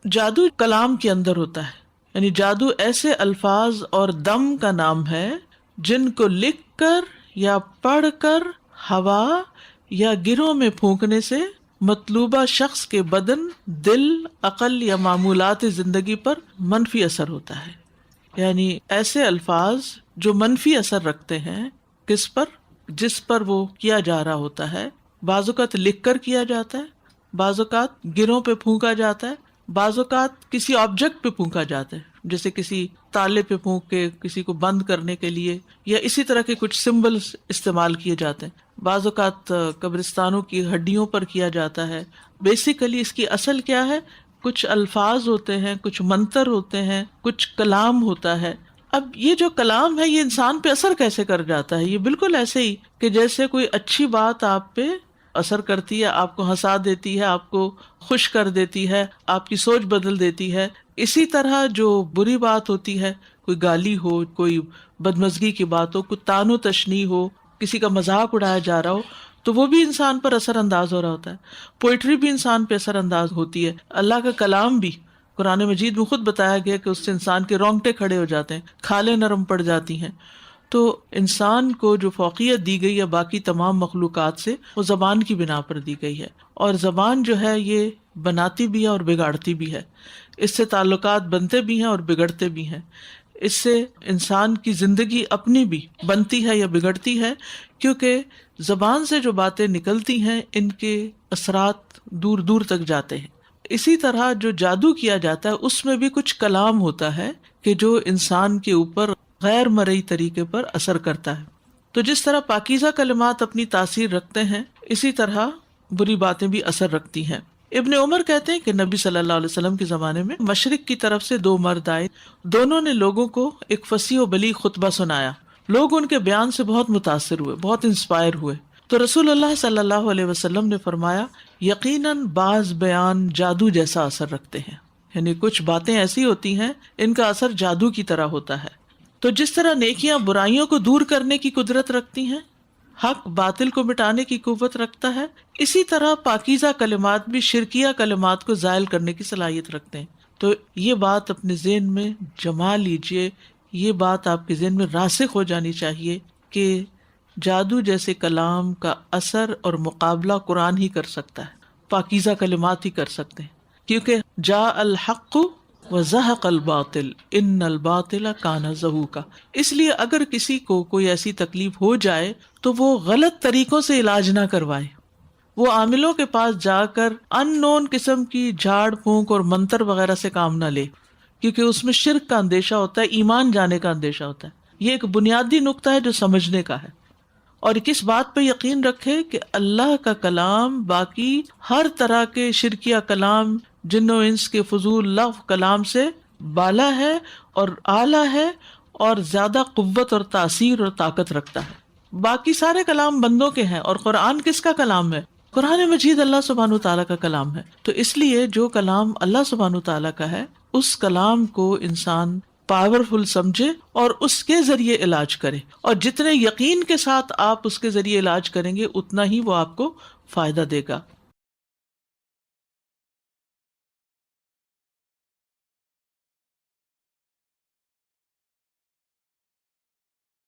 جادو کلام کے اندر ہوتا ہے، یعنی جادو ایسے الفاظ اور دم کا نام ہے جن کو لکھ کر یا پڑھ کر ہوا یا گروں میں پھونکنے سے مطلوبہ شخص کے بدن، دل، عقل یا معمولات زندگی پر منفی اثر ہوتا ہے. یعنی ایسے الفاظ جو منفی اثر رکھتے ہیں کس پر؟ جس پر وہ کیا جا رہا ہوتا ہے. بعض اوقات لکھ کر کیا جاتا ہے، بعض اوقات گروں پہ پھونکا جاتا ہے، بعض اوقات کسی آبجیکٹ پہ پھونکا جاتا ہے، جیسے کسی تالے پہ پھونک کے کسی کو بند کرنے کے لیے، یا اسی طرح کے کچھ سمبلز استعمال کیے جاتے ہیں. بعض اوقات قبرستانوں کی ہڈیوں پر کیا جاتا ہے. بیسیکلی اس کی اصل کیا ہے؟ کچھ الفاظ ہوتے ہیں، کچھ منتر ہوتے ہیں، کچھ کلام ہوتا ہے. اب یہ جو کلام ہے یہ انسان پہ اثر کیسے کر جاتا ہے؟ یہ بالکل ایسے ہی کہ جیسے کوئی اچھی بات آپ پہ اثر کرتی ہے، آپ کو ہنسا دیتی ہے، آپ کو خوش کر دیتی ہے، آپ کی سوچ بدل دیتی ہے. اسی طرح جو بری بات ہوتی ہے، کوئی گالی ہو، کوئی بدمزگی کی بات ہو، کوئی تان و تشنیع ہو، کسی کا مذاق اڑایا جا رہا ہو، تو وہ بھی انسان پر اثر انداز ہو رہا ہوتا ہے. پوئٹری بھی انسان پہ اثر انداز ہوتی ہے. اللہ کا کلام بھی قرآن مجید میں خود بتایا گیا کہ اس سے انسان کے رونگٹے کھڑے ہو جاتے ہیں، کھالیں نرم پڑ جاتی ہیں. تو انسان کو جو فوقیت دی گئی ہے باقی تمام مخلوقات سے، وہ زبان کی بنا پر دی گئی ہے. اور زبان جو ہے یہ بناتی بھی ہے اور بگاڑتی بھی ہے. اس سے تعلقات بنتے بھی ہیں اور بگڑتے بھی ہیں. اس سے انسان کی زندگی اپنی بھی بنتی ہے یا بگڑتی ہے، کیونکہ زبان سے جو باتیں نکلتی ہیں ان کے اثرات دور دور تک جاتے ہیں. اسی طرح جو جادو کیا جاتا ہے اس میں بھی کچھ کلام ہوتا ہے کہ جو انسان کے اوپر غیر مرئی طریقے پر اثر کرتا ہے. تو جس طرح پاکیزہ کلمات اپنی تاثیر رکھتے ہیں، اسی طرح بری باتیں بھی اثر رکھتی ہیں. ابن عمر کہتے ہیں کہ نبی صلی اللہ علیہ وسلم کے زمانے میں مشرق کی طرف سے دو مرد آئے. دونوں نے لوگوں کو ایک فصیح و بلیغ خطبہ سنایا. لوگ ان کے بیان سے بہت متاثر ہوئے، بہت انسپائر ہوئے. تو رسول اللہ صلی اللہ علیہ وسلم نے فرمایا، یقیناً بعض بیان جادو جیسا اثر رکھتے ہیں. یعنی کچھ باتیں ایسی ہوتی ہیں ان کا اثر جادو کی طرح ہوتا ہے. تو جس طرح نیکیاں برائیوں کو دور کرنے کی قدرت رکھتی ہیں، حق باطل کو مٹانے کی قوت رکھتا ہے، اسی طرح پاکیزہ کلمات بھی شرکیہ کلمات کو زائل کرنے کی صلاحیت رکھتے ہیں. تو یہ بات اپنے ذہن میں جما لیجئے، یہ بات آپ کے ذہن میں راسخ ہو جانی چاہیے کہ جادو جیسے کلام کا اثر اور مقابلہ قرآن ہی کر سکتا ہے، پاکیزہ کلمات ہی کر سکتے ہیں. کیونکہ جاء الحق وزہق الباطل ان الباطل کان زہوقا. اس لیے اگر کسی کو کوئی ایسی تکلیف ہو جائے تو وہ غلط طریقوں سے علاج نہ کروائے، وہ عاملوں کے پاس جا کر ان نون قسم کی جھاڑ پھونک اور منتر وغیرہ سے کام نہ لے، کیونکہ اس میں شرک کا اندیشہ ہوتا ہے، ایمان جانے کا اندیشہ ہوتا ہے. یہ ایک بنیادی نقطہ ہے جو سمجھنے کا ہے. اور کس بات پہ یقین رکھے کہ اللہ کا کلام باقی ہر طرح کے شرکیہ کلام، جن و انس کے فضول لغو کلام سے بالا ہے اور اعلیٰ ہے اور زیادہ قوت اور تاثیر اور طاقت رکھتا ہے. باقی سارے کلام بندوں کے ہیں، اور قرآن کس کا کلام ہے؟ قرآن مجید اللہ سبحانہ تعالیٰ کا کلام ہے. تو اس لیے جو کلام اللہ سبحانہ تعالیٰ کا ہے اس کلام کو انسان پاورفل سمجھے اور اس کے ذریعے علاج کرے. اور جتنے یقین کے ساتھ آپ اس کے ذریعے علاج کریں گے اتنا ہی وہ آپ کو فائدہ دے گا.